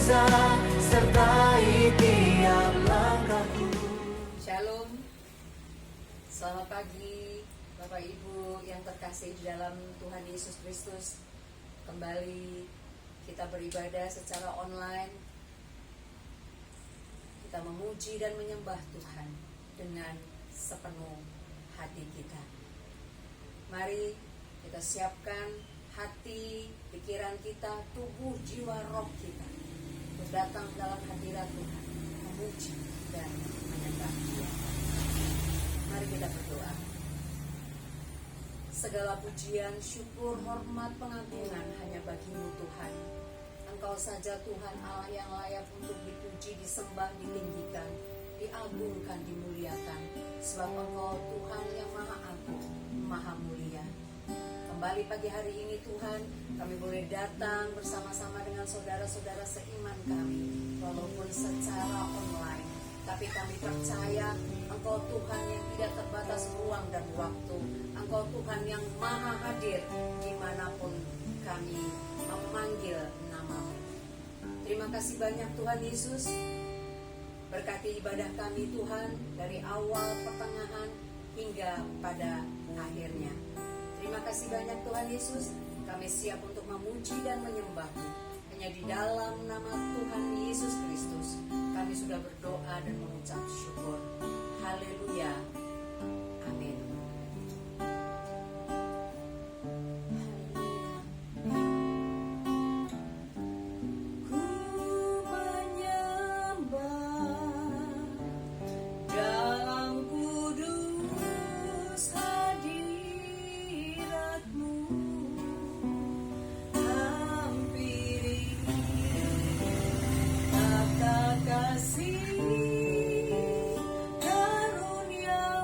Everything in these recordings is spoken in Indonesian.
mujizat sertai tiap langkahku. Shalom, selamat pagi Bapak Ibu yang terkasih di dalam Tuhan Yesus Kristus. Kembali kita beribadah secara online. Kita memuji dan menyembah Tuhan dengan sepenuh hati kita. Mari kita siapkan hati, pikiran kita, tubuh, jiwa, roh kita untuk datang dalam hadirat Tuhan, memuji dan menyembah Dia. Mari kita berdoa. Segala pujian, syukur, hormat, pengagungan hanya bagi-Mu Tuhan. Engkau saja Tuhan Allah yang layak untuk dipuji, disembah, ditinggikan, diagungkan, dimuliakan. Sebab Engkau Tuhan yang maha agung, maha mulia. Kembali pagi hari ini Tuhan, kami boleh datang bersama-sama dengan saudara-saudara seiman kami, walaupun secara online. Tapi kami percaya Engkau Tuhan yang tidak terbatas ruang dan waktu. Engkau Tuhan yang maha hadir dimanapun kami memanggil nama-Mu. Terima kasih banyak Tuhan Yesus. Berkati ibadah kami Tuhan dari awal, pertengahan, hingga pada akhirnya. Terima kasih banyak Tuhan Yesus. Kami siap untuk memuji dan menyembah-Mu. Hanya di dalam nama Tuhan Yesus Kristus kami sudah berdoa dan mengucap syukur. Haleluya. Amin. Kasih karunia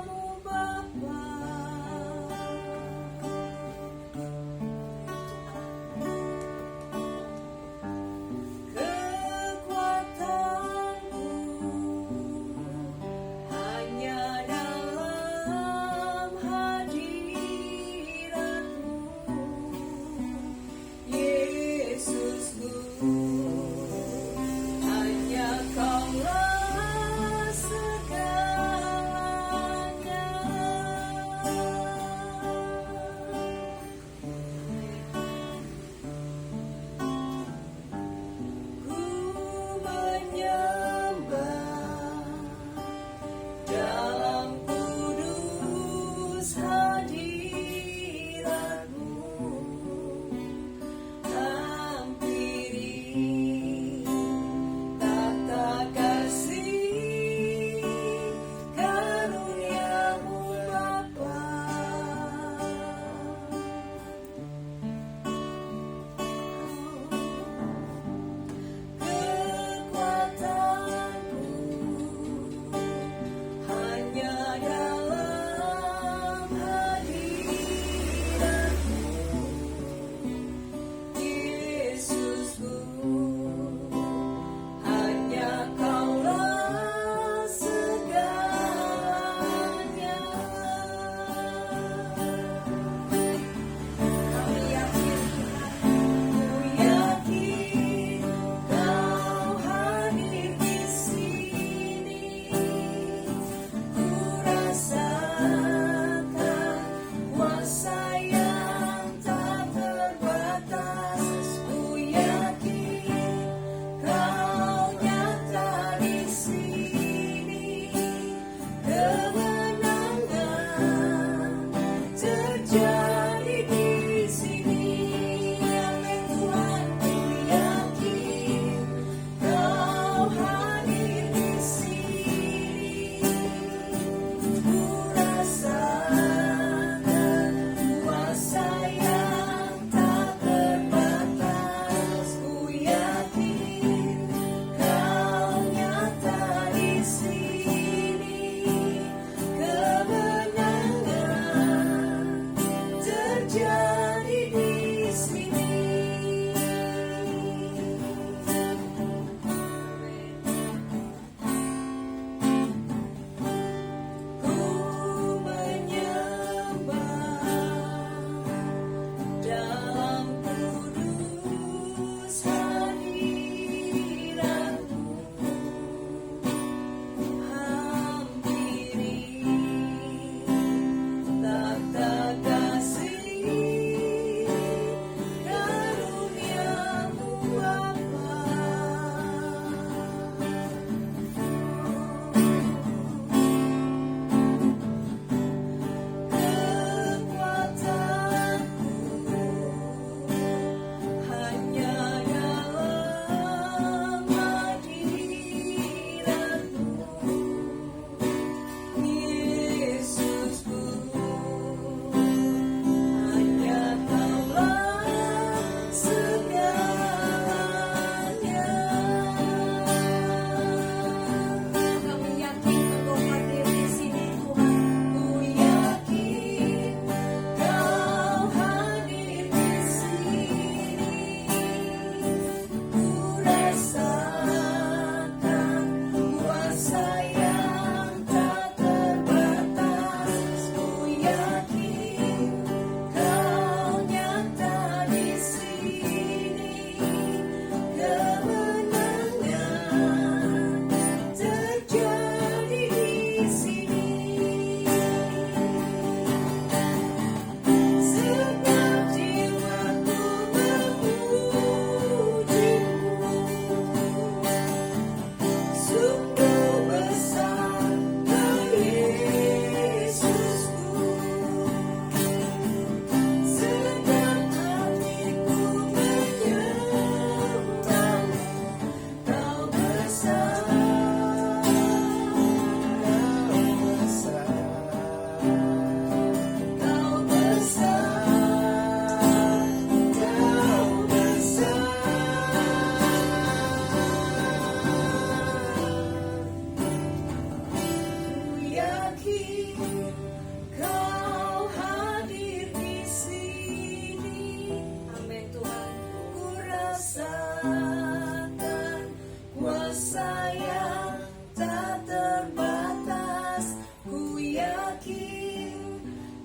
yakin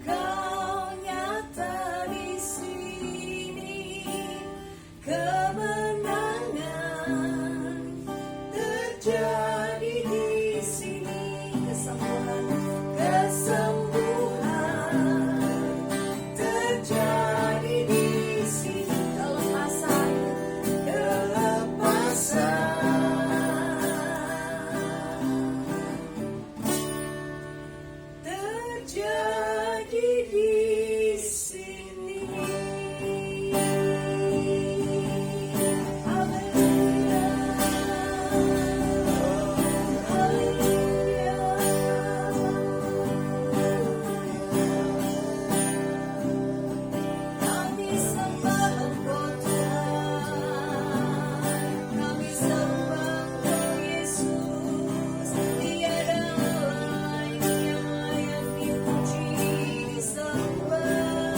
Kau nyata di sini, kemenangan terjadi di sini, kesembuhan terjadi di sini, kelepasan terjadi di sini. Haleluya, haleluya. Kami sembah Engkau Tuhan, kami sembah Engkau Yesus. Tiada lain yang layak dipuji disembah,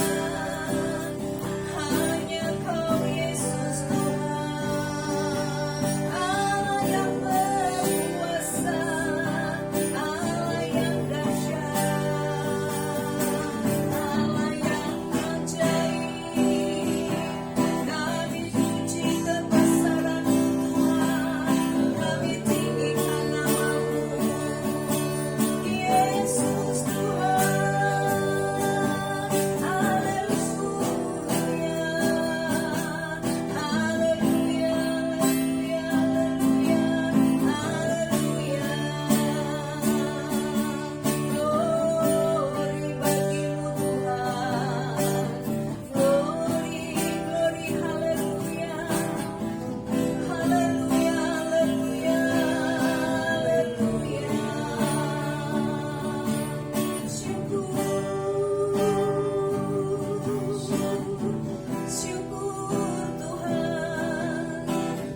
hanya Kau Yesus Tuhan, Allah yang berkuasa, Allah yang dahsyat, Allah yang ajaib. Kami puji kebesaran Tuhan, kami tinggikan nama-Mu, Yesus Tuhan. Haleluya, haleluya, haleluya, haleluya. Glory bagi-Mu Tuhan, glory, glory, haleluya. Haleluya, haleluya, haleluya. Syukur Tuhan,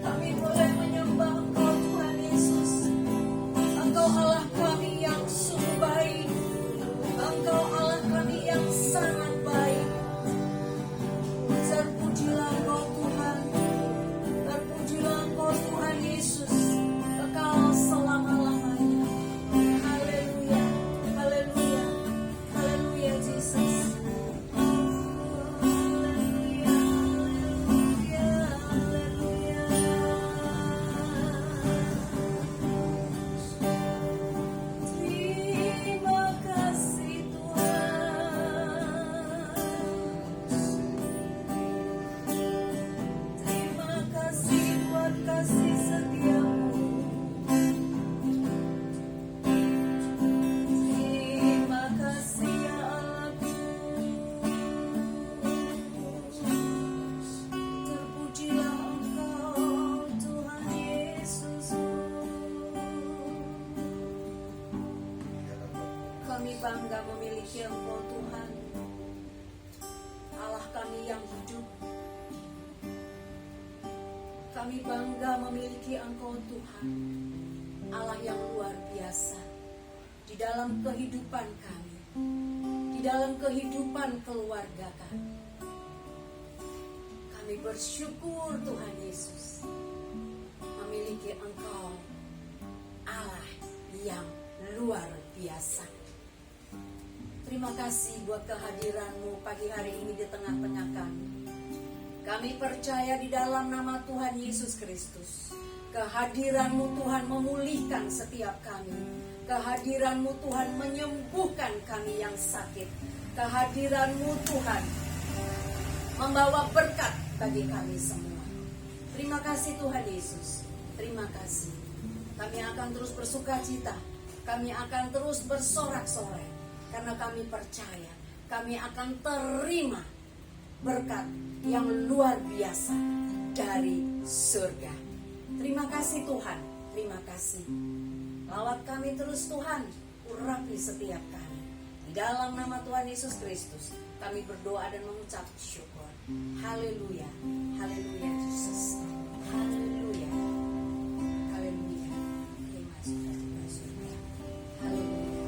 kami boleh menyembah Engkau Tuhan Yesus. Engkau Allah kami yang sungguh baik, Engkau Allah kami yang sangat baik. Terpujilah Engkau Tuhan, terpujilah Engkau Tuhan Yesus, kekal selama-lamanya. Haleluya, haleluya, haleluya Jesus. Haleluya, haleluya, haleluya. Terima kasih Tuhan, terima kasih buat kasih setia-Mu. Terima kasih ya Allahku. Terpujilah Engkau Tuhan Yesus. Kami bangga memiliki Engkau Tuhan, Allah kami yang hidup. Kami bangga memiliki Engkau Tuhan, Allah yang luar biasa di dalam kehidupan kami, di dalam kehidupan keluarga kami. Kami bersyukur Tuhan Yesus memiliki Engkau, Allah yang luar biasa. Terima kasih buat kehadiran-Mu pagi hari ini di tengah-tengah kami. Kami percaya di dalam nama Tuhan Yesus Kristus, kehadiran-Mu Tuhan memulihkan setiap kami. Kehadiran-Mu Tuhan menyembuhkan kami yang sakit. Kehadiran-Mu Tuhan membawa berkat bagi kami semua. Terima kasih Tuhan Yesus. Terima kasih. Kami akan terus bersukacita. Kami akan terus bersorak-sorai. Karena kami percaya kami akan terima berkat yang luar biasa dari surga. Terima kasih Tuhan. Terima kasih. Lawat kami terus Tuhan. Urapi setiap kami. Di dalam nama Tuhan Yesus Kristus kami berdoa dan mengucap syukur. Haleluya. Haleluya Yesus. Haleluya. Haleluya. Terima sukacita surga. Haleluya.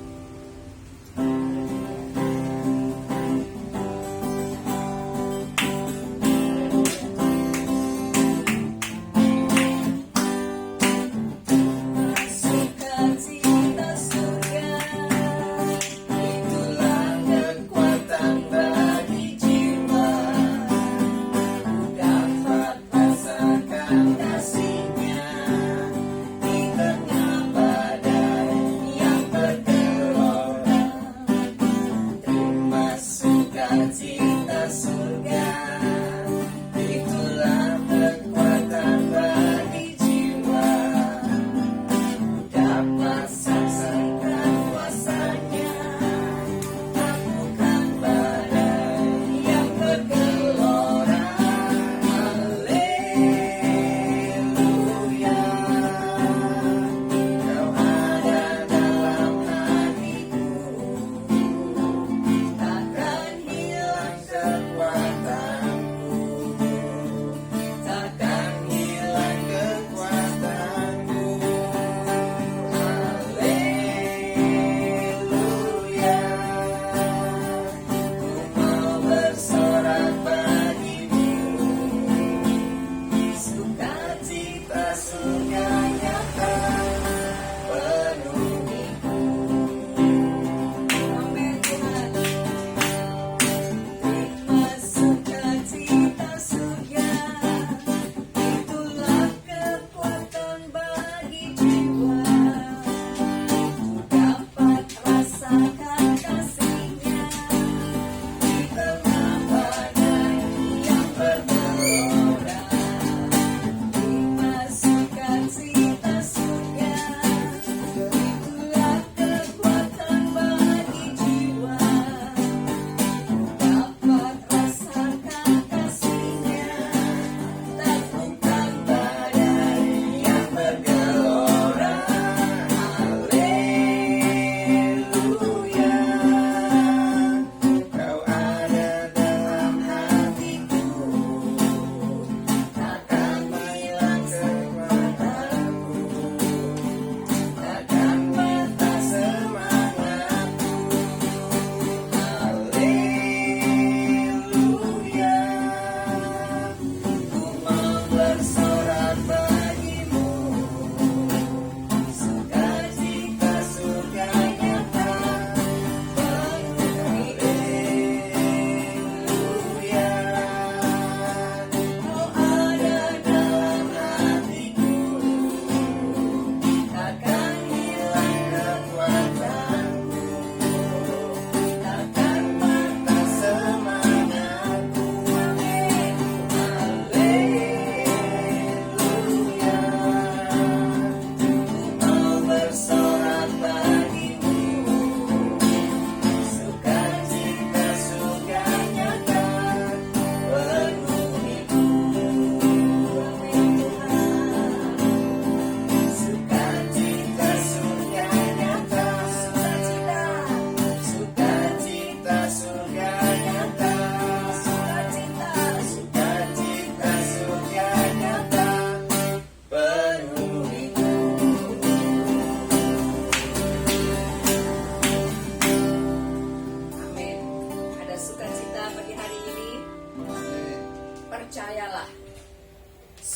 Sukacita surga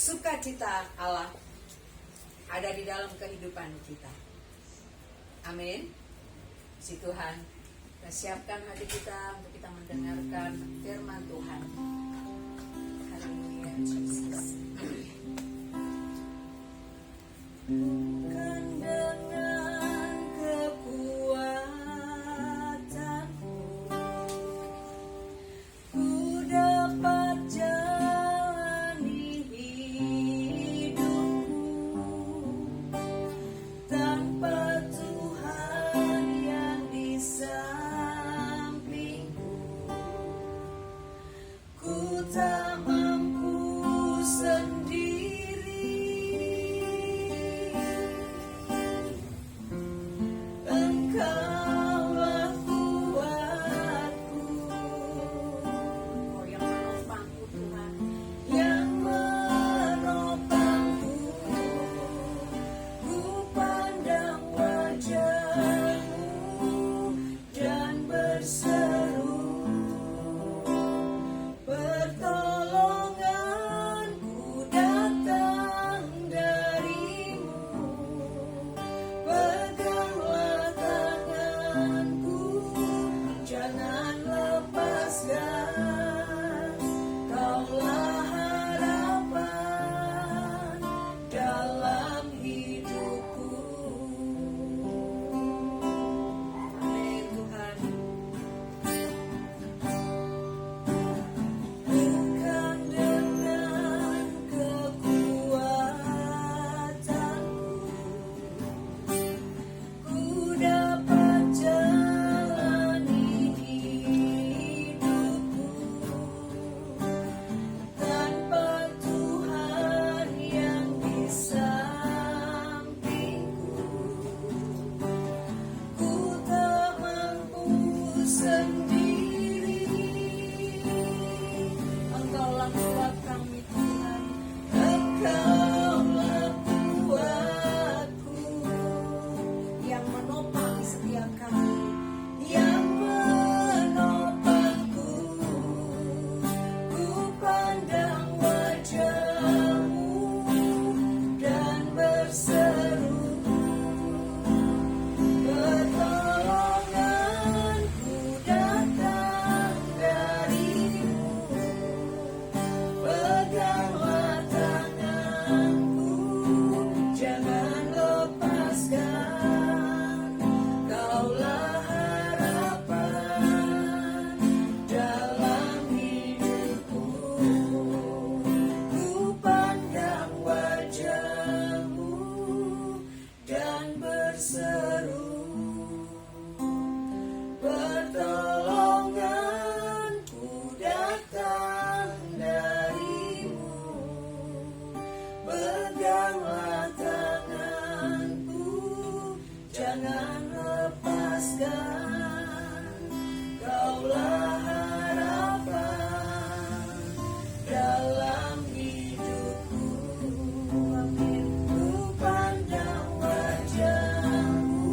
sukacita Allah ada di dalam kehidupan kita. Amin. Si Tuhan, kita siapkan hati kita untuk kita mendengarkan firman Tuhan. Haleluya, Yesus. Bukan dengan kekuatanku ku dapat jalani hidupku, tanpa Tuhan yang di sampingku ku tak mampu sendiri. Engkaulah kuatku, yang menopangku Tuhan, yang menopangku. Ku pandang wajah-Mu dan berseru, pertolonganku datang dari-Mu. Peganglah tanganku, jangan lepaskan. Kaulah harapan dalam hidupku. Amin Tuhan. Bukan dengan kekuatanku ku dapat jalani hidupku, tanpa Tuhan yang di sampingku ku tak mampu sendiri. Engkaulah kuat kami Tuhan, Engkaulah kuatku, yang menopang setiap kami, yang menopangku. Ku pandang wajah-Mu dan berseru, pertolonganku datang dari-Mu. Peganglah tanganku, jangan lepaskan. Kaulah harapan dalam hidupku. Ku pandang wajah-Mu dan berseru, pertolonganku datang dari-Mu. Peganglah tanganku, jangan lepaskan. Kaulah harapan dalam hidupku. Amin. Ku pandang wajah-Mu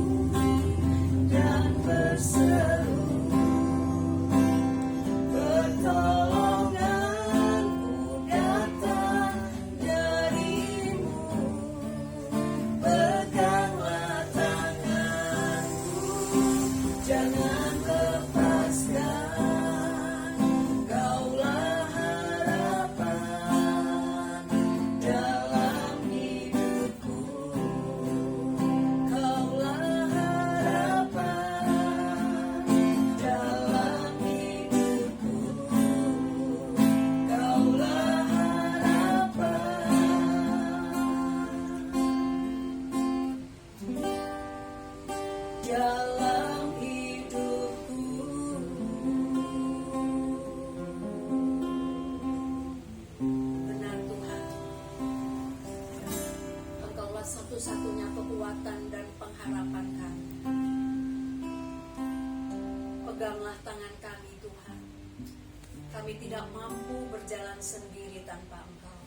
dan berseru, pertolonganku datang dari-Mu. Peganglah tanganku, jangan lepaskan. Kaulah harapan dalam hidupku. Kaulah harapan dalam hidupku. Kaulah harapan dalam hidupku. Benar Tuhan, Engkaulah satu-satunya kekuatan dan pengharapan kami. Peganglah tangan kami Tuhan. Kami tidak mampu berjalan sendiri tanpa Engkau.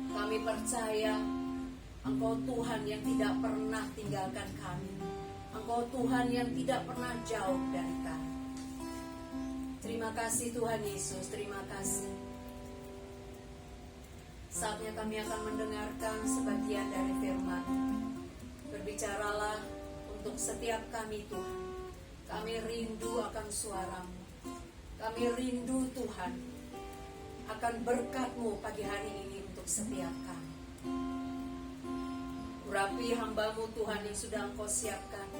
Kami percaya Engkau Tuhan yang tidak pernah tinggalkan kami. Engkau Tuhan yang tidak pernah jauh dari kami. Terima kasih Tuhan Yesus, terima kasih. Saatnya kami akan mendengarkan sebagian dari firman. Berbicaralah untuk setiap kami Tuhan. Kami rindu akan suara-Mu. Kami rindu Tuhan akan berkat-Mu pagi hari ini untuk setiap kami. Urapi hamba-Mu Tuhan yang sudah Engkau siapkan.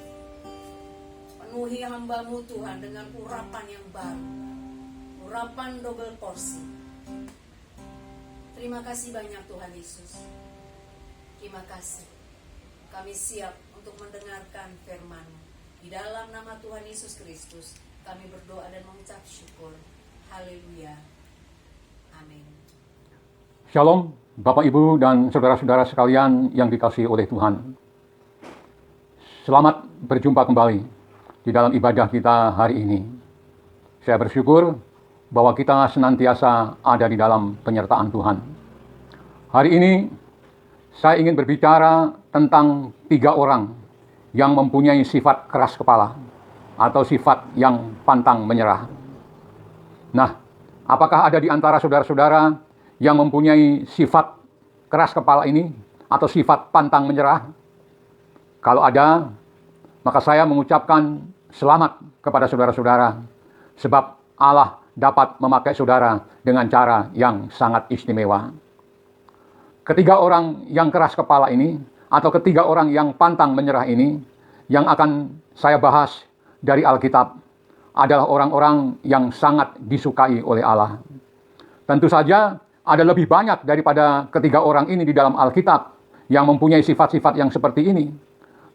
Penuhi hamba-Mu Tuhan dengan urapan yang baru. Urapan double porsi. Terima kasih banyak Tuhan Yesus. Terima kasih. Kami siap untuk mendengarkan firman-Mu. Di dalam nama Tuhan Yesus Kristus, kami berdoa dan mengucap syukur. Haleluya. Amin. Shalom, Bapak Ibu dan saudara-saudara sekalian yang dikasihi oleh Tuhan. Selamat berjumpa kembali di dalam ibadah kita hari ini. Saya bersyukur bahwa kita senantiasa ada di dalam penyertaan Tuhan. Hari ini saya ingin berbicara tentang 3 orang yang mempunyai sifat keras kepala atau sifat yang pantang menyerah. Nah, apakah ada di antara saudara-saudara yang mempunyai sifat keras kepala ini atau sifat pantang menyerah? Kalau ada, maka saya mengucapkan selamat kepada saudara-saudara, sebab Allah dapat memakai saudara dengan cara yang sangat istimewa. Ketiga orang yang keras kepala ini, atau ketiga orang yang pantang menyerah ini, yang akan saya bahas dari Alkitab, adalah orang-orang yang sangat disukai oleh Allah. Tentu saja ada lebih banyak daripada ketiga orang ini di dalam Alkitab yang mempunyai sifat-sifat yang seperti ini.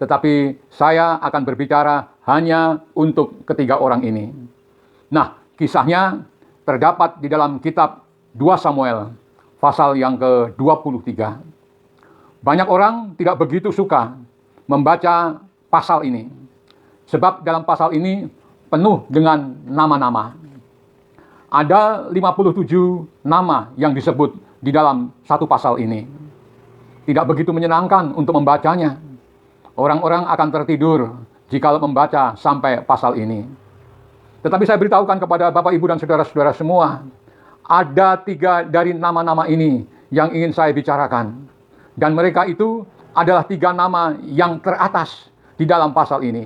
Tetapi saya akan berbicara hanya untuk ketiga orang ini. Nah, kisahnya terdapat di dalam kitab 2 Samuel, pasal yang ke-23. Banyak orang tidak begitu suka membaca pasal ini, sebab dalam pasal ini penuh dengan nama-nama. Ada 57 nama yang disebut di dalam satu pasal ini. Tidak begitu menyenangkan untuk membacanya. Orang-orang akan tertidur jika membaca sampai pasal ini. Tetapi saya beritahukan kepada Bapak, Ibu, dan saudara-saudara semua, ada 3 dari nama-nama ini yang ingin saya bicarakan. Dan mereka itu adalah 3 nama yang teratas di dalam pasal ini.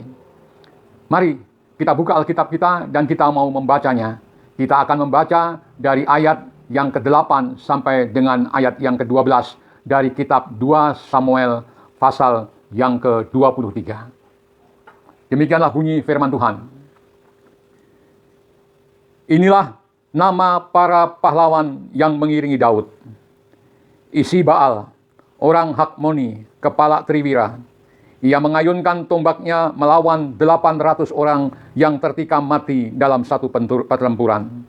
Mari kita buka Alkitab kita dan kita mau membacanya. Kita akan membaca dari ayat yang ke-8 sampai dengan ayat yang ke-12 dari kitab 2 Samuel pasal yang ke-23. Demikianlah bunyi firman Tuhan. Inilah nama para pahlawan yang mengiringi Daud. Isi-Baal, orang Hakmoni, kepala Triwira. Ia mengayunkan tombaknya melawan 800 orang yang tertikam mati dalam satu pertempuran.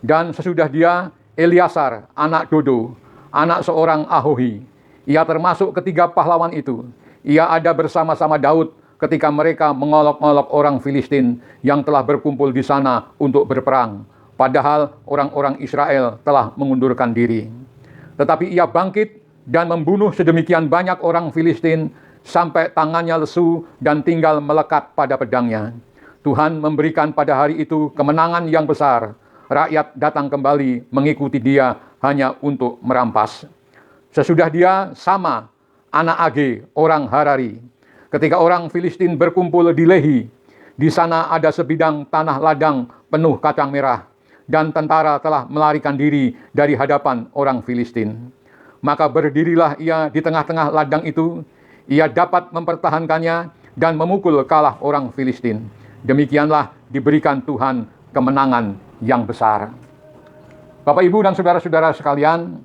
Dan sesudah dia, Eliasar, anak Dodo, anak seorang Ahohi. Ia termasuk ketiga pahlawan itu. Ia ada bersama-sama Daud ketika mereka mengolok-olok orang Filistin yang telah berkumpul di sana untuk berperang. Padahal orang-orang Israel telah mengundurkan diri. Tetapi ia bangkit dan membunuh sedemikian banyak orang Filistin sampai tangannya lesu dan tinggal melekat pada pedangnya. Tuhan memberikan pada hari itu kemenangan yang besar. Rakyat datang kembali mengikuti dia hanya untuk merampas. Sesudah dia, Sama, anak Age, orang Harari. Ketika orang Filistin berkumpul di Lehi, di sana ada sebidang tanah ladang penuh kacang merah, dan tentara telah melarikan diri dari hadapan orang Filistin. Maka berdirilah ia di tengah-tengah ladang itu. Ia dapat mempertahankannya dan memukul kalah orang Filistin. Demikianlah diberikan Tuhan kemenangan yang besar. Bapak, Ibu, dan saudara-saudara sekalian,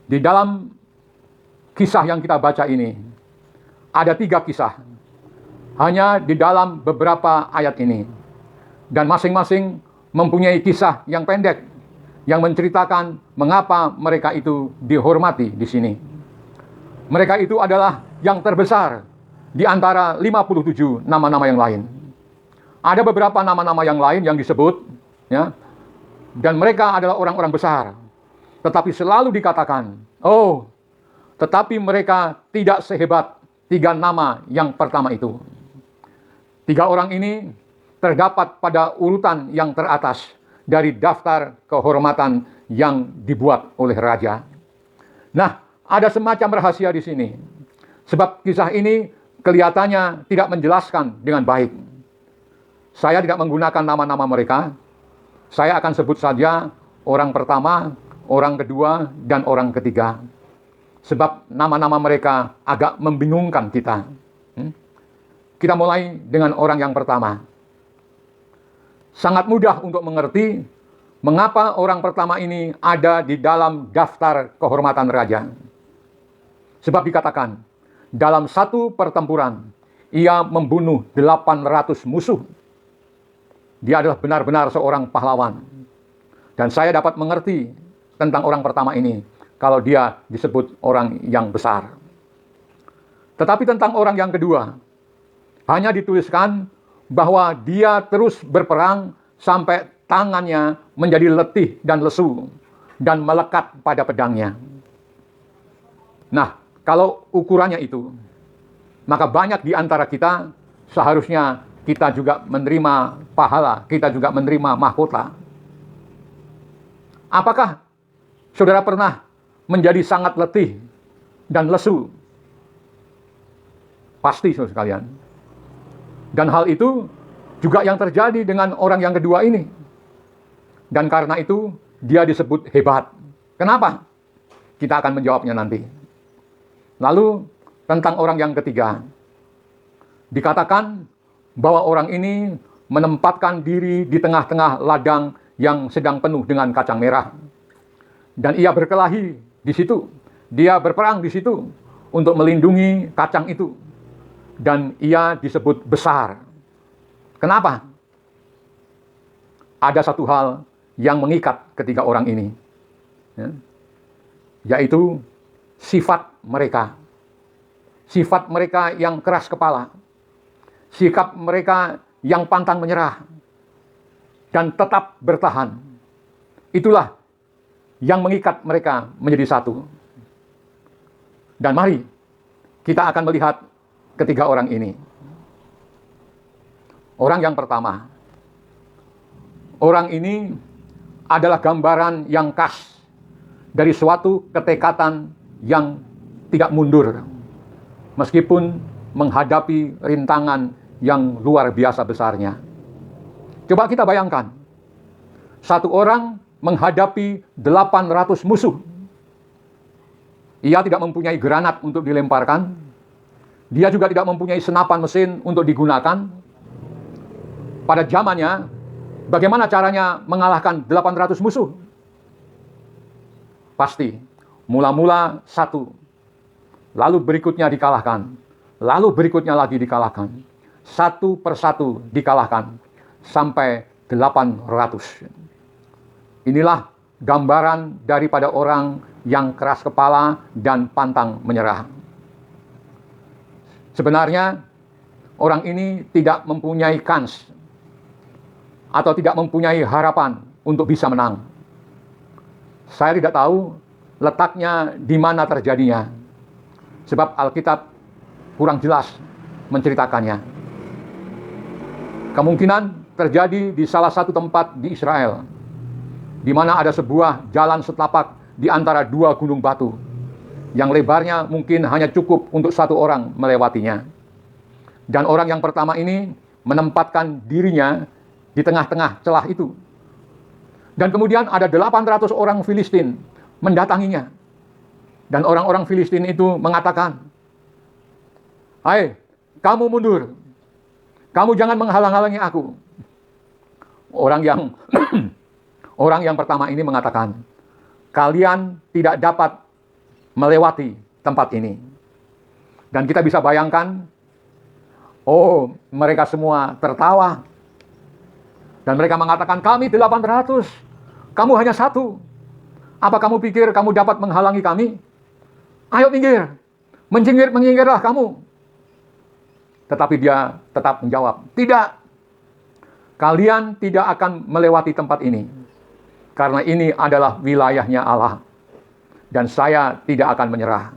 di dalam kisah yang kita baca ini, ada 3 kisah. Hanya di dalam beberapa ayat ini. Dan masing-masing mempunyai kisah yang pendek, yang menceritakan mengapa mereka itu dihormati di sini. Mereka itu adalah yang terbesar di antara 57 nama-nama yang lain. Ada beberapa nama-nama yang lain yang disebut, ya, dan mereka adalah orang-orang besar. Tetapi selalu dikatakan, tetapi mereka tidak sehebat 3 nama yang pertama itu. 3 orang ini terdapat pada urutan yang teratas dari daftar kehormatan yang dibuat oleh raja. Nah, ada semacam rahasia di sini. Sebab kisah ini kelihatannya tidak menjelaskan dengan baik. Saya tidak menggunakan nama-nama mereka. Saya akan sebut saja orang pertama, orang kedua, dan orang ketiga. Sebab nama-nama mereka agak membingungkan kita. Kita mulai dengan orang yang pertama. Sangat mudah untuk mengerti mengapa orang pertama ini ada di dalam daftar kehormatan raja. Sebab dikatakan, dalam satu pertempuran, ia membunuh 800 musuh. Dia adalah benar-benar seorang pahlawan. Dan saya dapat mengerti tentang orang pertama ini, kalau dia disebut orang yang besar. Tetapi tentang orang yang kedua, hanya dituliskan bahwa dia terus berperang sampai tangannya menjadi letih dan lesu dan melekat pada pedangnya. Nah, kalau ukurannya itu, maka banyak di antara kita seharusnya kita juga menerima pahala, kita juga menerima mahkota. Apakah saudara pernah menjadi sangat letih dan lesu? Pasti, saudara sekalian. Dan hal itu juga yang terjadi dengan orang yang kedua ini. Dan karena itu, dia disebut hebat. Kenapa? Kita akan menjawabnya nanti. Lalu, tentang orang yang ketiga. Dikatakan bahwa orang ini menempatkan diri di tengah-tengah ladang yang sedang penuh dengan kacang merah. Dan ia berkelahi di situ. Dia berperang di situ untuk melindungi kacang itu. Dan ia disebut besar. Kenapa? Ada satu hal yang mengikat ketiga orang ini. Yaitu sifat mereka. Sifat mereka yang keras kepala. Sikap mereka yang pantang menyerah. Dan tetap bertahan. Itulah yang mengikat mereka menjadi satu. Dan mari kita akan melihat ketiga orang ini. Orang yang pertama. Orang ini adalah gambaran yang khas dari suatu ketekatan yang tidak mundur. Meskipun menghadapi rintangan yang luar biasa besarnya. Coba kita bayangkan. Satu orang menghadapi 800 musuh. Ia tidak mempunyai granat untuk dilemparkan. Dia juga tidak mempunyai senapan mesin untuk digunakan. Pada zamannya, bagaimana caranya mengalahkan 800 musuh? Pasti, mula-mula satu. Lalu berikutnya dikalahkan. Lalu berikutnya lagi dikalahkan. Satu persatu dikalahkan. Sampai 800. Inilah gambaran daripada orang yang keras kepala dan pantang menyerah. Sebenarnya, orang ini tidak mempunyai kans atau tidak mempunyai harapan untuk bisa menang. Saya tidak tahu letaknya di mana terjadinya. Sebab Alkitab kurang jelas menceritakannya. Kemungkinan terjadi di salah satu tempat di Israel, di mana ada sebuah jalan setapak di antara dua gunung batu, yang lebarnya mungkin hanya cukup untuk satu orang melewatinya. Dan orang yang pertama ini menempatkan dirinya di tengah-tengah celah itu. Dan kemudian ada 800 orang Filistin mendatanginya. Dan orang-orang Filistin itu mengatakan, "Hai, kamu mundur. Kamu jangan menghalang-halangi aku." Orang yang pertama ini mengatakan, "Kalian tidak dapat melewati tempat ini." Dan kita bisa bayangkan, oh, mereka semua tertawa. Dan mereka mengatakan, "Kami 800, kamu hanya satu. Apa kamu pikir kamu dapat menghalangi kami? Ayo minggir, menyingkirlah kamu." Tetapi dia tetap menjawab, "Tidak, kalian tidak akan melewati tempat ini. Karena ini adalah wilayahnya Allah. Dan saya tidak akan menyerah."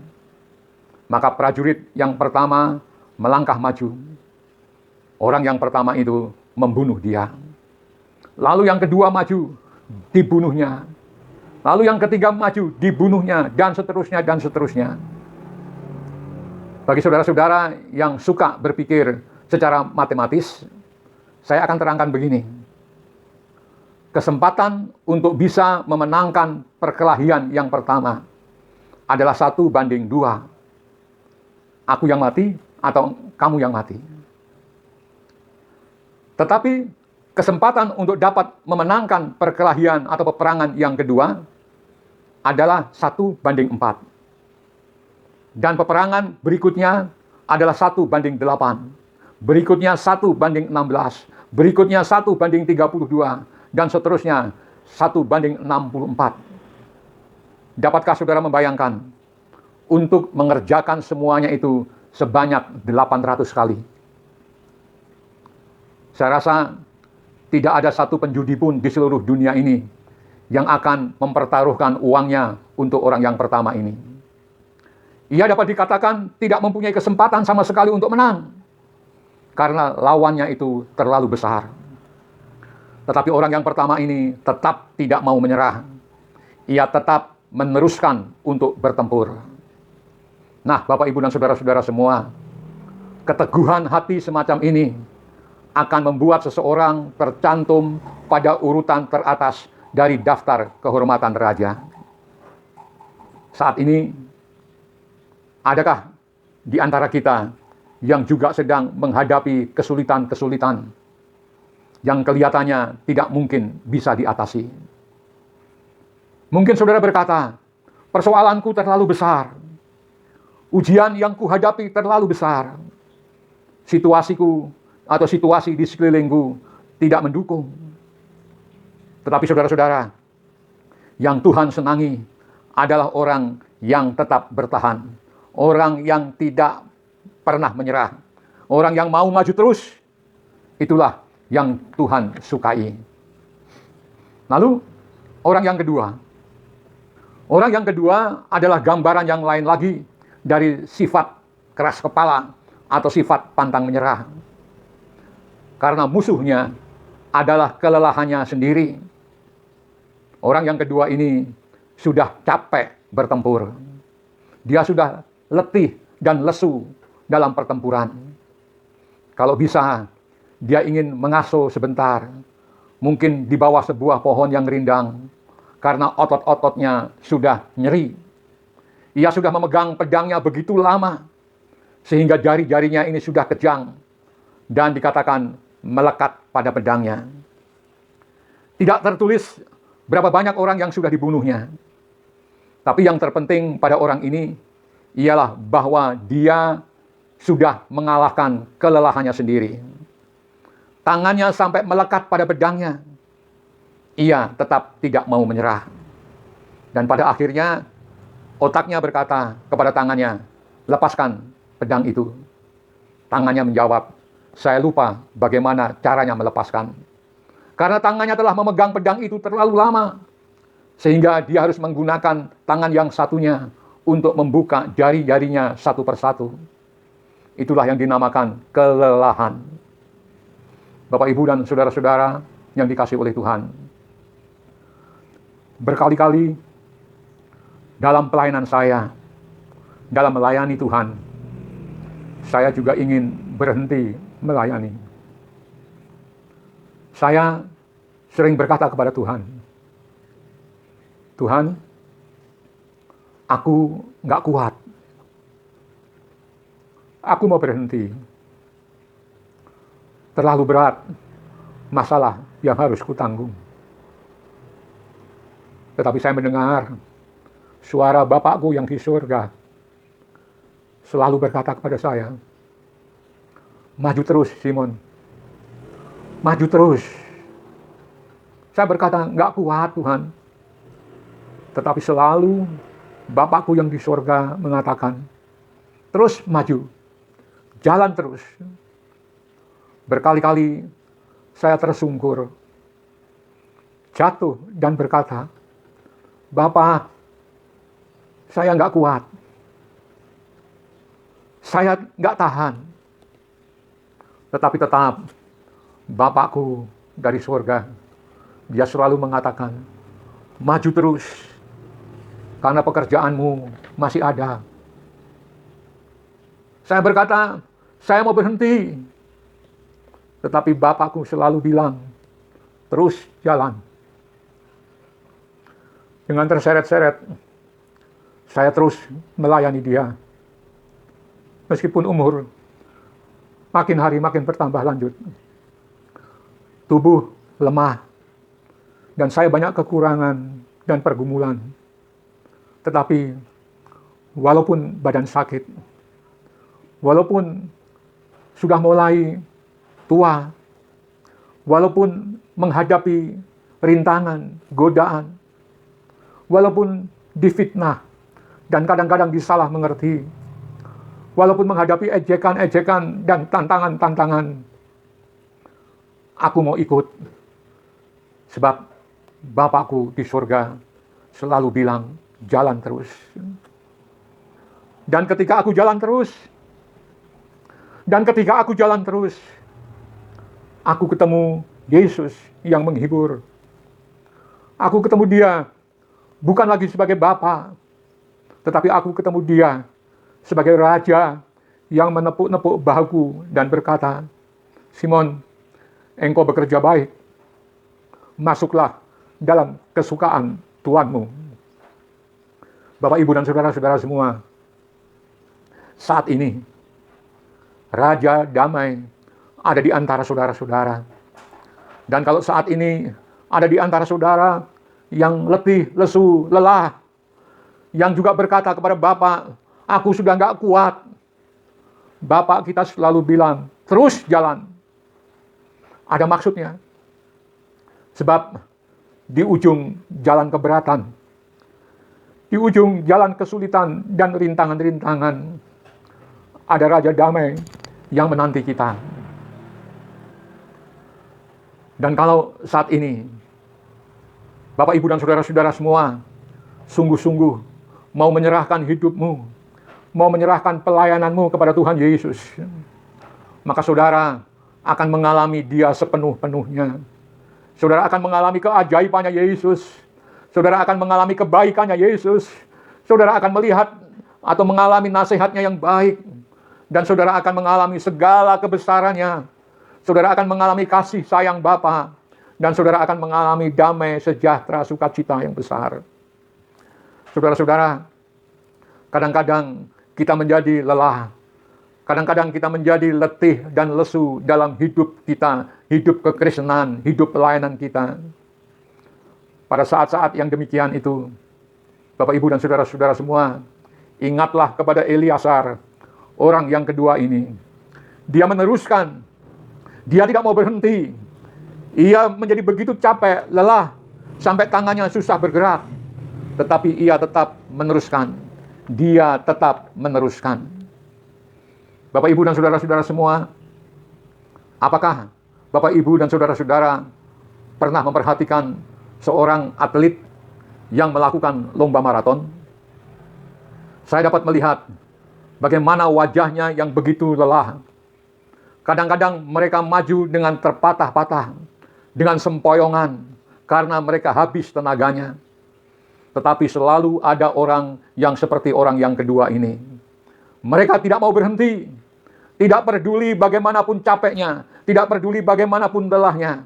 Maka prajurit yang pertama melangkah maju. Orang yang pertama itu membunuh dia. Lalu yang kedua maju, dibunuhnya. Lalu yang ketiga maju, dibunuhnya, dan seterusnya, dan seterusnya. Bagi saudara-saudara yang suka berpikir secara matematis, saya akan terangkan begini. Kesempatan untuk bisa memenangkan perkelahian yang pertama adalah 1:2. Aku yang mati atau kamu yang mati. Tetapi kesempatan untuk dapat memenangkan perkelahian atau peperangan yang kedua adalah 1:4. Dan peperangan berikutnya adalah 1:8. Berikutnya 1:16. Berikutnya 1:32. Dan seterusnya 1:64. Dapatkah saudara membayangkan untuk mengerjakan semuanya itu sebanyak 800 kali? Saya rasa tidak ada satu penjudi pun di seluruh dunia ini yang akan mempertaruhkan uangnya untuk orang yang pertama ini. Ia dapat dikatakan tidak mempunyai kesempatan sama sekali untuk menang, karena lawannya itu terlalu besar. Tetapi orang yang pertama ini tetap tidak mau menyerah. Ia tetap meneruskan untuk bertempur. Nah, Bapak, Ibu, dan saudara-saudara semua, keteguhan hati semacam ini akan membuat seseorang tercantum pada urutan teratas dari daftar kehormatan raja. Saat ini, adakah di antara kita yang juga sedang menghadapi kesulitan-kesulitan yang kelihatannya tidak mungkin bisa diatasi? Mungkin saudara berkata, persoalanku terlalu besar. Ujian yang kuhadapi terlalu besar. Situasiku atau situasi di sekelilingku tidak mendukung. Tetapi saudara-saudara, yang Tuhan senangi adalah orang yang tetap bertahan. Orang yang tidak pernah menyerah. Orang yang mau maju terus. Itulah yang Tuhan sukai. Lalu, orang yang kedua. Orang yang kedua adalah gambaran yang lain lagi dari sifat keras kepala atau sifat pantang menyerah. Karena musuhnya adalah kelelahannya sendiri. Orang yang kedua ini sudah capek bertempur. Dia sudah letih dan lesu dalam pertempuran. Kalau bisa, dia ingin mengasuh sebentar. Mungkin di bawah sebuah pohon yang rindang. Karena otot-ototnya sudah nyeri. Ia sudah memegang pedangnya begitu lama. Sehingga jari-jarinya ini sudah kejang. Dan dikatakan melekat pada pedangnya. Tidak tertulis berapa banyak orang yang sudah dibunuhnya. Tapi yang terpenting pada orang ini ialah bahwa dia sudah mengalahkan kelelahannya sendiri. Tangannya sampai melekat pada pedangnya. Ia tetap tidak mau menyerah. Dan pada akhirnya otaknya berkata kepada tangannya, lepaskan pedang itu. Tangannya menjawab, saya lupa bagaimana caranya melepaskan. Karena tangannya telah memegang pedang itu terlalu lama. Sehingga dia harus menggunakan tangan yang satunya untuk membuka jari-jarinya satu persatu. Itulah yang dinamakan kelelahan. Bapak, Ibu, dan saudara-saudara yang dikasihi oleh Tuhan. Berkali-kali dalam pelayanan saya, dalam melayani Tuhan, saya juga ingin berhenti melayani. Saya sering berkata kepada Tuhan, Tuhan, aku nggak kuat. Aku mau berhenti. Terlalu berat masalah yang harus kutanggung. Tetapi saya mendengar suara Bapakku yang di surga selalu berkata kepada saya, maju terus Simon, maju terus. Saya berkata, nggak kuat Tuhan. Tetapi selalu Bapakku yang di surga mengatakan, terus maju, jalan terus. Berkali-kali saya tersungkur, jatuh dan berkata, Bapak, saya nggak kuat. Saya nggak tahan. Tetapi tetap Bapakku dari surga, dia selalu mengatakan, maju terus, karena pekerjaanmu masih ada. Saya berkata, saya mau berhenti. Tetapi Bapakku selalu bilang, terus jalan. Dengan terseret-seret, saya terus melayani dia. Meskipun umur makin hari makin bertambah lanjut. Tubuh lemah. Dan saya banyak kekurangan dan pergumulan. Tetapi walaupun badan sakit, walaupun sudah mulai tua, walaupun menghadapi rintangan, godaan, walaupun difitnah dan kadang-kadang disalah mengerti, walaupun menghadapi ejekan-ejekan dan tantangan-tantangan, aku mau ikut. Sebab Bapakku di surga selalu bilang, jalan terus. Dan ketika aku jalan terus, aku ketemu Yesus yang menghibur. Aku ketemu dia bukan lagi sebagai Bapa, tetapi aku ketemu dia sebagai Raja yang menepuk-nepuk bahuku dan berkata, Simon, engkau bekerja baik. Masuklah dalam kesukaan Tuanmu. Bapak, Ibu, dan saudara-saudara semua, saat ini Raja Damai ada di antara saudara-saudara. Dan kalau saat ini ada di antara saudara yang letih, lesu, lelah, yang juga berkata kepada Bapak, aku sudah nggak kuat. Bapak kita selalu bilang, terus jalan. Ada maksudnya. Sebab di ujung jalan keberatan, di ujung jalan kesulitan dan rintangan-rintangan, ada Raja Damai yang menanti kita. Dan kalau saat ini, Bapak, Ibu, dan saudara-saudara semua, sungguh-sungguh mau menyerahkan hidupmu, mau menyerahkan pelayananmu kepada Tuhan Yesus, maka saudara akan mengalami Dia sepenuh-penuhnya. Saudara akan mengalami keajaibannya Yesus. Saudara akan mengalami kebaikannya Yesus. Saudara akan melihat atau mengalami nasihatnya yang baik. Dan saudara akan mengalami segala kebesarannya. Saudara akan mengalami kasih sayang Bapa. Dan saudara akan mengalami damai, sejahtera, sukacita yang besar. Saudara-saudara, kadang-kadang kita menjadi lelah. Kadang-kadang kita menjadi letih dan lesu dalam hidup kita, hidup kekristenan, hidup pelayanan kita. Pada saat-saat yang demikian itu, Bapak, Ibu, dan saudara-saudara semua, ingatlah kepada Eliasar, orang yang kedua ini. Dia meneruskan, dia tidak mau berhenti. Ia menjadi begitu capek, lelah, sampai tangannya susah bergerak. Tetapi ia tetap meneruskan. Dia tetap meneruskan. Bapak, Ibu, dan saudara-saudara semua, apakah Bapak, Ibu, dan saudara-saudara pernah memperhatikan seorang atlet yang melakukan lomba maraton? Saya dapat melihat bagaimana wajahnya yang begitu lelah. Kadang-kadang mereka maju dengan terpatah-patah, dengan sempoyongan, karena mereka habis tenaganya. Tetapi selalu ada orang yang seperti orang yang kedua ini. Mereka tidak mau berhenti. Tidak peduli bagaimanapun capeknya. Tidak peduli bagaimanapun lelahnya.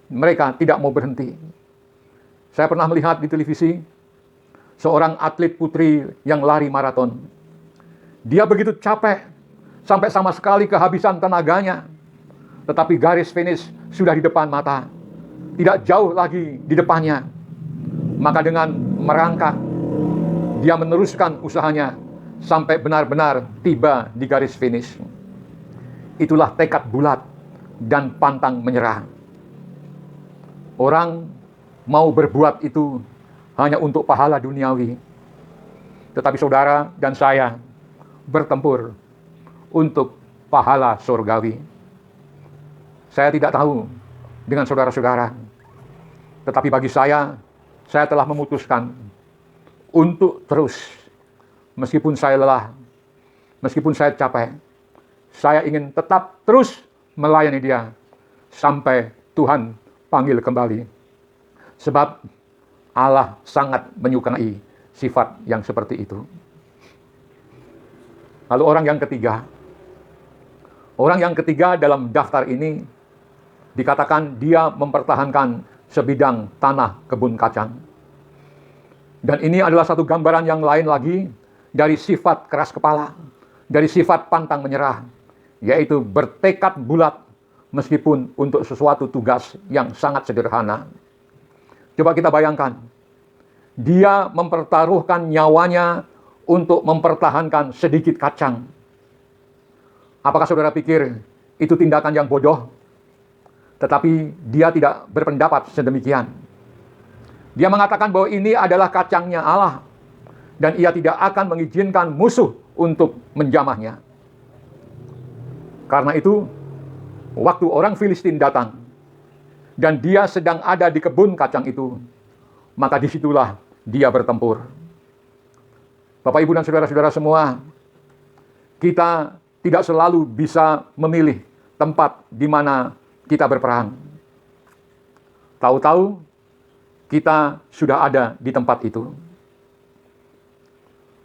Mereka tidak mau berhenti. Saya pernah melihat di televisi seorang atlet putri yang lari maraton. Dia begitu capek sampai sama sekali kehabisan tenaganya. Tetapi garis finish sudah di depan mata. Tidak jauh lagi di depannya. Maka dengan merangkak, dia meneruskan usahanya sampai benar-benar tiba di garis finish. Itulah tekad bulat dan pantang menyerah. Orang mau berbuat itu hanya untuk pahala duniawi. Tetapi saudara dan saya bertempur untuk pahala surgawi. Saya tidak tahu dengan saudara-saudara. Tetapi bagi saya telah memutuskan untuk terus. Meskipun saya lelah, meskipun saya capek, saya ingin tetap terus melayani Dia sampai Tuhan panggil kembali. Sebab Allah sangat menyukai sifat yang seperti itu. Lalu orang yang ketiga dalam daftar ini dikatakan dia mempertahankan sebidang tanah kebun kacang. Dan ini adalah satu gambaran yang lain lagi dari sifat keras kepala, dari sifat pantang menyerah, yaitu bertekad bulat meskipun untuk sesuatu tugas yang sangat sederhana. Coba kita bayangkan, dia mempertaruhkan nyawanya untuk mempertahankan sedikit kacang. Apakah saudara pikir itu tindakan yang bodoh? Tetapi dia tidak berpendapat sedemikian. Dia mengatakan bahwa ini adalah kacangnya Allah, dan ia tidak akan mengizinkan musuh untuk menjamahnya. Karena itu, waktu orang Filistin datang, dan dia sedang ada di kebun kacang itu, maka disitulah dia bertempur. Bapak, Ibu, dan saudara-saudara semua, kita tidak selalu bisa memilih tempat di mana kita berperang. Tahu-tahu kita sudah ada di tempat itu.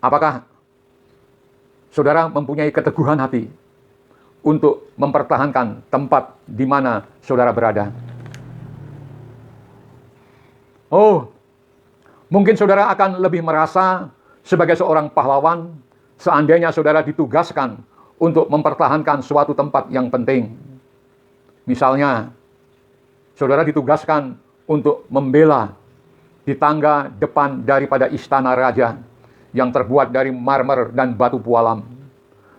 Apakah saudara mempunyai keteguhan hati untuk mempertahankan tempat di mana saudara berada? Oh, mungkin saudara akan lebih merasa sebagai seorang pahlawan seandainya saudara ditugaskan untuk mempertahankan suatu tempat yang penting. Misalnya, saudara ditugaskan untuk membela di tangga depan daripada istana raja yang terbuat dari marmer dan batu pualam.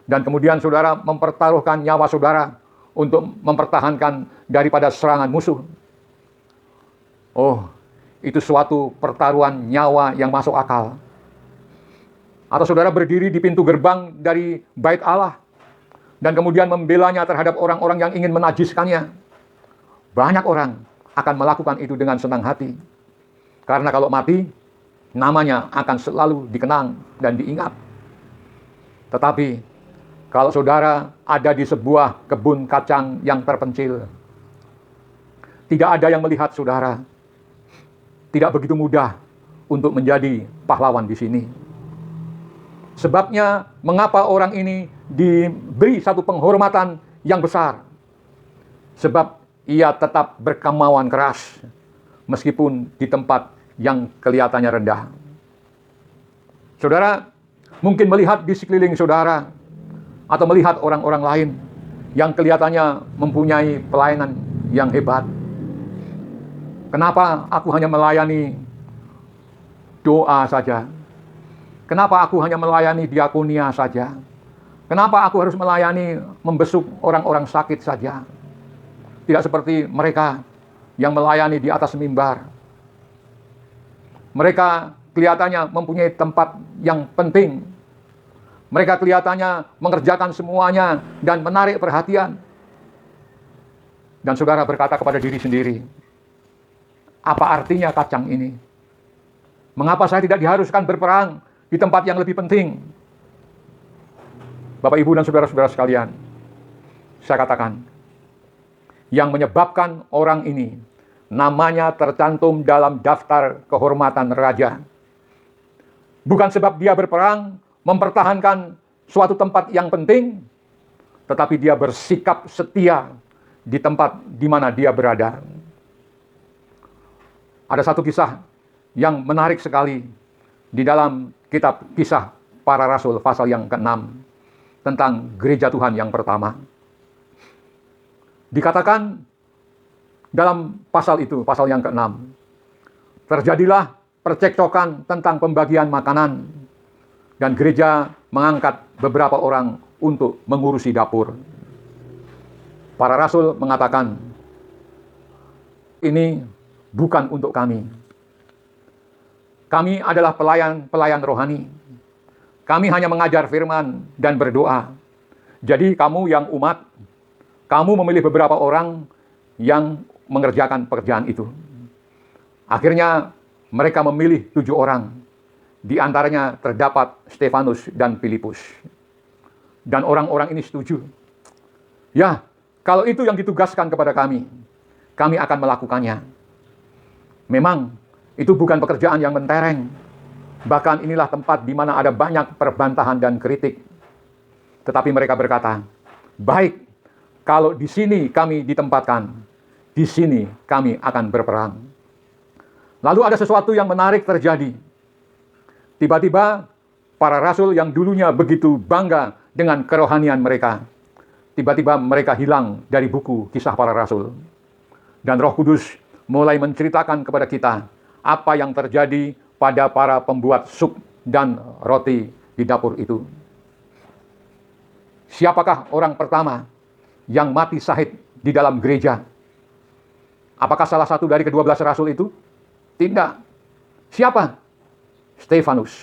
Dan kemudian saudara mempertaruhkan nyawa saudara untuk mempertahankan daripada serangan musuh. Oh, itu suatu pertaruhan nyawa yang masuk akal. Atau saudara berdiri di pintu gerbang dari bait Allah dan kemudian membelanya terhadap orang-orang yang ingin menajiskannya. Banyak orang akan melakukan itu dengan senang hati. Karena kalau mati, namanya akan selalu dikenang dan diingat. Tetapi kalau saudara ada di sebuah kebun kacang yang terpencil, tidak ada yang melihat saudara. Tidak begitu mudah untuk menjadi pahlawan di sini. Sebabnya mengapa orang ini diberi satu penghormatan yang besar? Sebab ia tetap berkemauan keras meskipun di tempat yang kelihatannya rendah. Saudara mungkin melihat di sekeliling saudara atau melihat orang-orang lain yang kelihatannya mempunyai pelayanan yang hebat. Kenapa aku hanya melayani doa saja? Kenapa aku hanya melayani diakonia saja? Kenapa aku harus melayani membesuk orang-orang sakit saja? Tidak seperti mereka yang melayani di atas mimbar. Mereka kelihatannya mempunyai tempat yang penting. Mereka kelihatannya mengerjakan semuanya dan menarik perhatian. Dan saudara berkata kepada diri sendiri, apa artinya kacang ini? Mengapa saya tidak diharuskan berperang di tempat yang lebih penting? Bapak, Ibu, dan saudara-saudara sekalian, saya katakan, yang menyebabkan orang ini namanya tercantum dalam daftar kehormatan raja, bukan sebab dia berperang mempertahankan suatu tempat yang penting, tetapi dia bersikap setia di tempat di mana dia berada. Ada satu kisah yang menarik sekali di dalam kitab Kisah Para Rasul pasal yang ke-6 tentang gereja Tuhan yang pertama. Dikatakan dalam pasal itu, pasal yang ke-6, terjadilah percekcokan tentang pembagian makanan dan gereja mengangkat beberapa orang untuk mengurusi dapur. Para rasul mengatakan, ini bukan untuk kami. Kami adalah pelayan rohani. Kami hanya mengajar firman dan berdoa. Jadi kamu yang umat, kamu memilih beberapa orang yang mengerjakan pekerjaan itu. Akhirnya mereka memilih 7 orang. Di antaranya terdapat Stefanus dan Filipus. Dan orang-orang ini setuju. Ya, kalau itu yang ditugaskan kepada kami akan melakukannya. Memang itu bukan pekerjaan yang mentereng. Bahkan inilah tempat di mana ada banyak perbantahan dan kritik. Tetapi mereka berkata, baik, kalau di sini kami ditempatkan, di sini kami akan berperang. Lalu ada sesuatu yang menarik terjadi. Tiba-tiba para rasul yang dulunya begitu bangga dengan kerohanian mereka, tiba-tiba mereka hilang dari buku kisah para rasul. Dan Roh Kudus mulai menceritakan kepada kita apa yang terjadi pada para pembuat sup dan roti di dapur itu. Siapakah orang pertama yang mati syahid di dalam gereja? Apakah salah satu dari ke-12 rasul itu? Tidak. Siapa? Stefanus.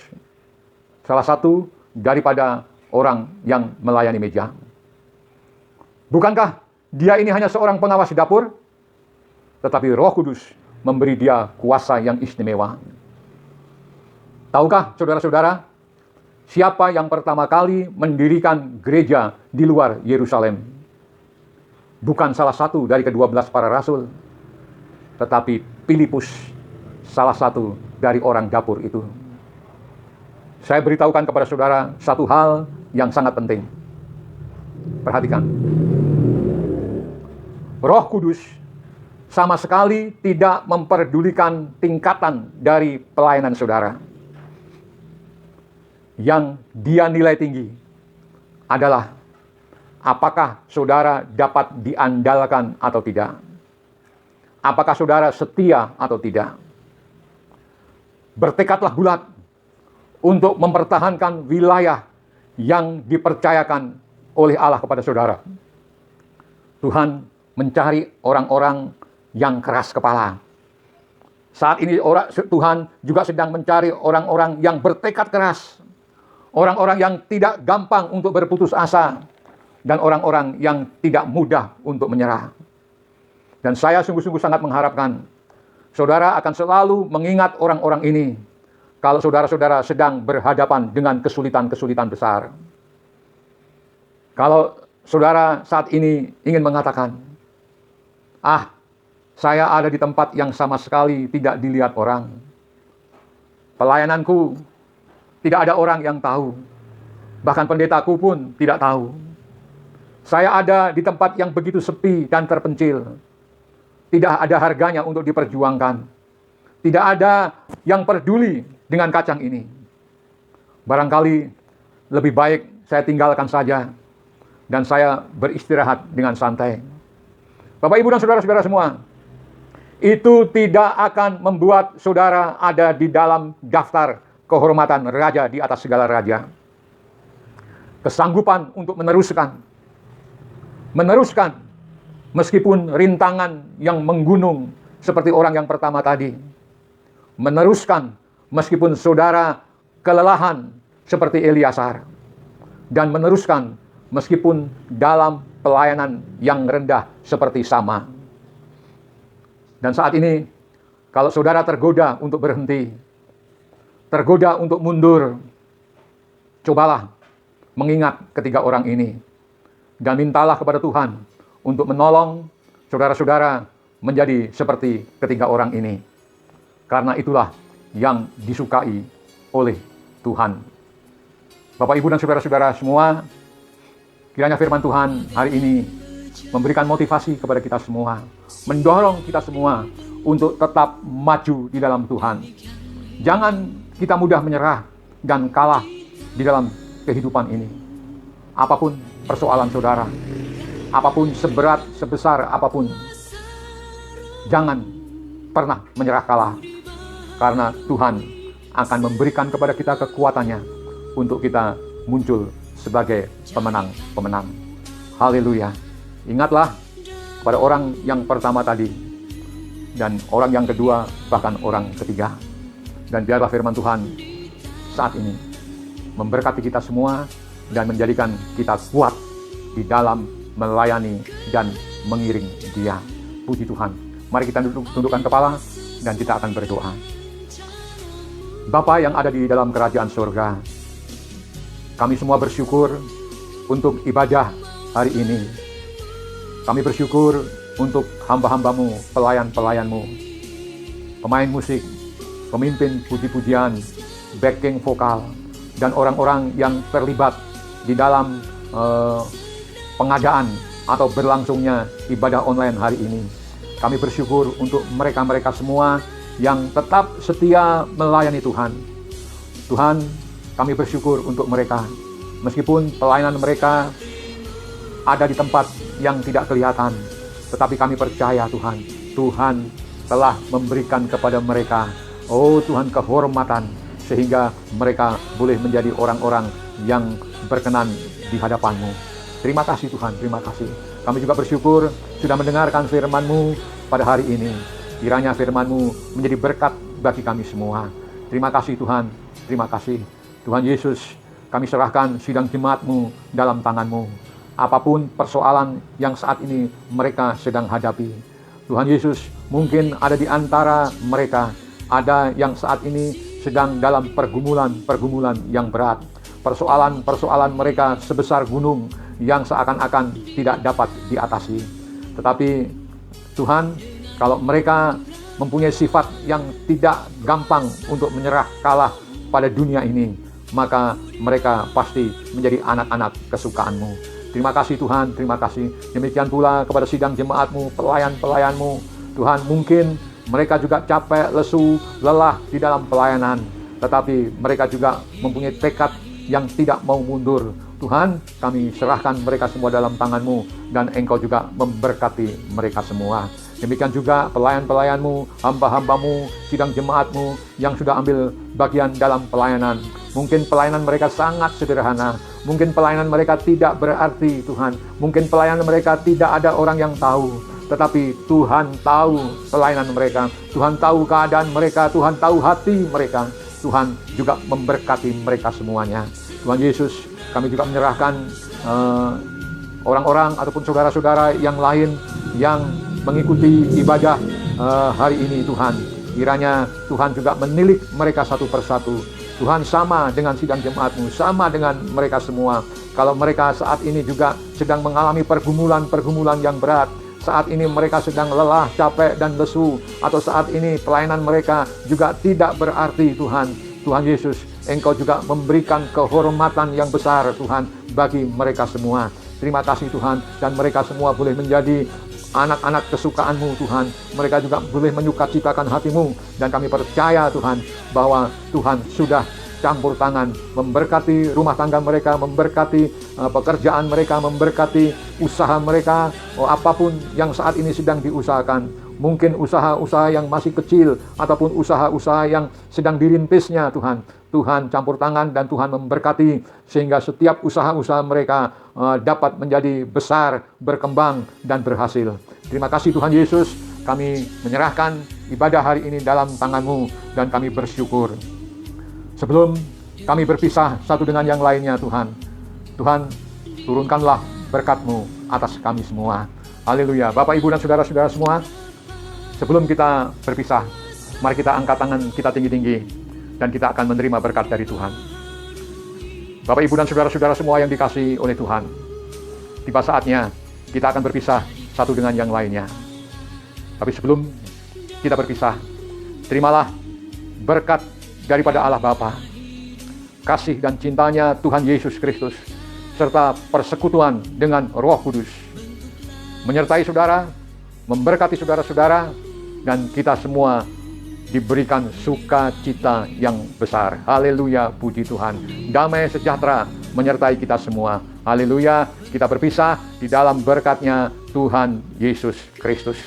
Salah satu daripada orang yang melayani meja. Bukankah dia ini hanya seorang pengawas dapur? Tetapi Roh Kudus memberi dia kuasa yang istimewa. Tahukah saudara-saudara, siapa yang pertama kali mendirikan gereja di luar Yerusalem? Bukan salah satu dari ke-12 para rasul, tetapi Filipus, salah satu dari orang dapur itu. Saya beritahukan kepada saudara satu hal yang sangat penting. Perhatikan. Roh Kudus sama sekali tidak memperdulikan tingkatan dari pelayanan saudara. Yang dia nilai tinggi adalah apakah saudara dapat diandalkan atau tidak. Apakah saudara setia atau tidak. Bertekadlah bulat untuk mempertahankan wilayah yang dipercayakan oleh Allah kepada saudara. Tuhan mencari orang-orang yang keras kepala. Saat ini Tuhan juga sedang mencari orang-orang yang bertekad keras. Orang-orang yang tidak gampang untuk berputus asa. Dan orang-orang yang tidak mudah untuk menyerah. Dan saya sungguh-sungguh sangat mengharapkan saudara akan selalu mengingat orang-orang ini kalau saudara-saudara sedang berhadapan dengan kesulitan-kesulitan besar. Kalau saudara saat ini ingin mengatakan, saya ada di tempat yang sama sekali tidak dilihat orang. Pelayananku tidak ada orang yang tahu. Bahkan pendetaku pun tidak tahu. Saya ada di tempat yang begitu sepi dan terpencil. Tidak ada harganya untuk diperjuangkan. Tidak ada yang peduli dengan kacang ini. Barangkali lebih baik saya tinggalkan saja dan saya beristirahat dengan santai. Bapak, Ibu, dan saudara-saudara semua, itu tidak akan membuat saudara ada di dalam daftar kehormatan raja di atas segala raja. Kesanggupan untuk meneruskan meskipun rintangan yang menggunung seperti orang yang pertama tadi. Meneruskan meskipun saudara kelelahan seperti Eliasar. Dan meneruskan meskipun dalam pelayanan yang rendah seperti Sama. Dan saat ini, kalau saudara tergoda untuk berhenti, tergoda untuk mundur, cobalah mengingat ketiga orang ini. Dan mintalah kepada Tuhan untuk menolong saudara-saudara menjadi seperti ketiga orang ini. Karena itulah yang disukai oleh Tuhan. Bapak, Ibu, dan saudara-saudara semua, kiranya firman Tuhan hari ini memberikan motivasi kepada kita semua, mendorong kita semua untuk tetap maju di dalam Tuhan. Jangan kita mudah menyerah dan kalah di dalam kehidupan ini. Apapun persoalan saudara, apapun seberat, sebesar apapun, jangan pernah menyerah kalah. Karena Tuhan akan memberikan kepada kita kekuatannya untuk kita muncul sebagai pemenang-pemenang. Haleluya. Ingatlah pada orang yang pertama tadi, dan orang yang kedua, bahkan orang ketiga. Dan biarlah firman Tuhan saat ini memberkati kita semua dan menjadikan kita kuat di dalam melayani dan mengiring Dia. Puji Tuhan. Mari kita tundukkan kepala dan kita akan berdoa. Bapa yang ada di dalam kerajaan surga, kami semua bersyukur untuk ibadah hari ini. Kami bersyukur untuk hamba-hambamu, pelayan-pelayanmu, pemain musik, pemimpin puji-pujian, backing vokal, dan orang-orang yang terlibat di dalam pengadaan atau berlangsungnya ibadah online hari ini. Kami bersyukur untuk mereka-mereka semua yang tetap setia melayani Tuhan. Tuhan, kami bersyukur untuk mereka. Meskipun pelayanan mereka ada di tempat yang tidak kelihatan, tetapi kami percaya Tuhan, Tuhan telah memberikan kepada mereka, oh Tuhan, kehormatan, sehingga mereka boleh menjadi orang-orang yang berkenan di hadapan-Mu. Terima kasih Tuhan, terima kasih. Kami juga bersyukur sudah mendengarkan firman-Mu pada hari ini. Kiranya firman-Mu menjadi berkat bagi kami semua. Terima kasih Tuhan, terima kasih. Tuhan Yesus, kami serahkan sidang jemaat-Mu dalam tangan-Mu. Apapun persoalan yang saat ini mereka sedang hadapi, Tuhan Yesus, mungkin ada di antara mereka, ada yang saat ini sedang dalam pergumulan yang berat. Persoalan mereka sebesar gunung yang seakan-akan tidak dapat diatasi. Tetapi Tuhan, kalau mereka mempunyai sifat yang tidak gampang untuk menyerah kalah pada dunia ini, maka mereka pasti menjadi anak-anak kesukaan-Mu. Terima kasih Tuhan, terima kasih. Demikian pula kepada sidang jemaat-Mu, pelayan-pelayan-Mu. Tuhan, mungkin mereka juga capek, lesu, lelah di dalam pelayanan. Tetapi mereka juga mempunyai tekad yang tidak mau mundur. Tuhan, kami serahkan mereka semua dalam tangan-Mu, dan Engkau juga memberkati mereka semua. Demikian juga pelayan-pelayan-Mu, hamba-hamba-Mu, sidang jemaat-Mu yang sudah ambil bagian dalam pelayanan. Mungkin pelayanan mereka sangat sederhana. Mungkin pelayanan mereka tidak berarti, Tuhan. Mungkin pelayanan mereka tidak ada orang yang tahu. Tetapi Tuhan tahu pelayanan mereka. Tuhan tahu keadaan mereka. Tuhan tahu hati mereka. Tuhan juga memberkati mereka semuanya. Tuhan Yesus, kami juga menyerahkan orang-orang ataupun saudara-saudara yang lain yang mengikuti ibadah hari ini, Tuhan. Kiranya Tuhan juga menilik mereka satu persatu. Tuhan, sama dengan sidang jemaat-Mu, sama dengan mereka semua. Kalau mereka saat ini juga sedang mengalami pergumulan yang berat, saat ini mereka sedang lelah, capek, dan lesu, atau saat ini pelayanan mereka juga tidak berarti, Tuhan. Tuhan Yesus, Engkau juga memberikan kehormatan yang besar, Tuhan, bagi mereka semua. Terima kasih Tuhan, dan mereka semua boleh menjadi anak-anak kesukaan-Mu, Tuhan. Mereka juga boleh menyukacitakan hati-Mu, dan kami percaya Tuhan, bahwa Tuhan sudah campur tangan, memberkati rumah tangga mereka, memberkati pekerjaan mereka, memberkati usaha mereka, apapun yang saat ini sedang diusahakan. Mungkin usaha-usaha yang masih kecil, ataupun usaha-usaha yang sedang dirintisnya, Tuhan. Tuhan campur tangan dan Tuhan memberkati, sehingga setiap usaha-usaha mereka dapat menjadi besar, berkembang, dan berhasil. Terima kasih Tuhan Yesus, kami menyerahkan ibadah hari ini dalam tangan-Mu, dan kami bersyukur. Sebelum kami berpisah satu dengan yang lainnya, Tuhan, turunkanlah berkat-Mu atas kami semua. Haleluya. Bapak, Ibu, dan saudara-saudara semua, sebelum kita berpisah, mari kita angkat tangan kita tinggi-tinggi, dan kita akan menerima berkat dari Tuhan. Bapak, Ibu, dan saudara-saudara semua yang dikasihi oleh Tuhan, tiba saatnya kita akan berpisah satu dengan yang lainnya. Tapi sebelum kita berpisah, terimalah berkat daripada Allah Bapa, kasih dan cintanya Tuhan Yesus Kristus, serta persekutuan dengan Roh Kudus, menyertai saudara, memberkati saudara-saudara, dan kita semua diberikan sukacita yang besar. Haleluya, puji Tuhan. Damai sejahtera menyertai kita semua. Haleluya, kita berpisah di dalam berkat-Nya Tuhan Yesus Kristus.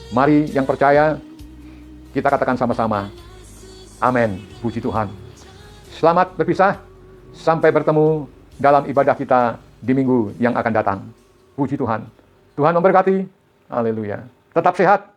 Mari yang percaya, kita katakan sama-sama, amin, puji Tuhan. Selamat berpisah, sampai bertemu dalam ibadah kita di minggu yang akan datang. Puji Tuhan. Tuhan memberkati. Haleluya. Tetap sehat,